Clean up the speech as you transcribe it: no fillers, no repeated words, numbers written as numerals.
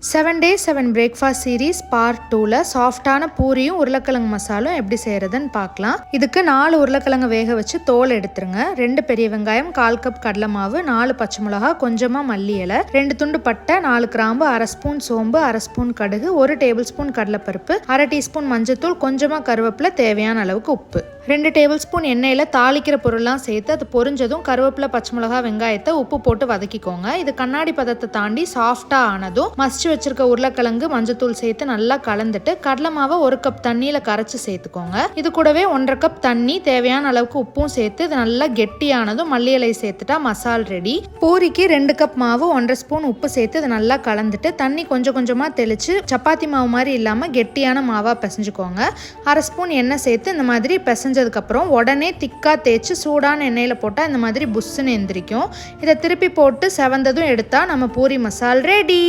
7 days 7 breakfast series part 2ல சாஃப்டான பூரியும் உருளைக்கிழங்கு மசாலும் எப்படி செய்யறதுன்னு பார்க்கலாம். இதுக்கு 4 உருளைக்கிழங்கு வேக வச்சு தோல் எடுத்துருங்க. 2 பெரிய வெங்காயம், 1/4 கப் கடலை மாவு, 4 பச்சை மிளகா, கொஞ்சமா மல்லி இலை, 2 துண்டு பட்டை, 4 கிராம்பு, 1/2 ஸ்பூன் சோம்பு, 1/2 ஸ்பூன் கடுகு, 1 டேபிள் ஸ்பூன் கடலைப்பருப்பு, 1/2 டீஸ்பூன் மஞ்சத்தூள், கொஞ்சமா கருவேப்பிலை, தேவையான அளவுக்கு உப்பு, 2 டேபிள் ஸ்பூன் எண்ணெயில தாளிக்கிற பொருள்லாம் சேர்த்து அது பொரிஞ்சதும் கருவேப்பிலை, பச்சை மிளகா, வெங்காயத்தை உப்பு போட்டு வதக்கிக்கோங்க. இது கண்ணாடி பதத்தை தாண்டி சாஃப்டா ஆனதும் மசிச்சு வச்சிருக்க உருளைக்கிழங்கு மஞ்சத்தூள் சேர்த்து நல்லா கலந்துட்டு கடலை மாவை 1 கப் தண்ணியில கரைச்சு சேர்த்துக்கோங்க. இது கூடவே 1/2 கப் தண்ணி, தேவையான அளவுக்கு உப்பும் சேர்த்து இது நல்லா கெட்டியானதும் மல்லி இலை சேர்த்துட்டா மசால் ரெடி. பூரிக்கு 2 கப் மாவு, 1/2 ஸ்பூன் உப்பு சேர்த்து இது நல்லா கலந்துட்டு தண்ணி கொஞ்சம் கொஞ்சமா தெளிச்சு சப்பாத்தி மாவு மாதிரி இல்லாம கெட்டியான மாவா பிசைஞ்சுக்கோங்க. 1/2 ஸ்பூன் எண்ணெய் சேர்த்து இந்த மாதிரி பிசைஞ்சதுக்கு அப்புறம் உடனே திக்கா தேய்ச்சி சூடான எண்ணெயில போட்டா இந்த மாதிரி புஷ்ஷுன்னு எந்திரிக்கும். இதை திருப்பி போட்டு செவந்ததும் எடுத்தா நம்ம பூரி மசால் ரெடி.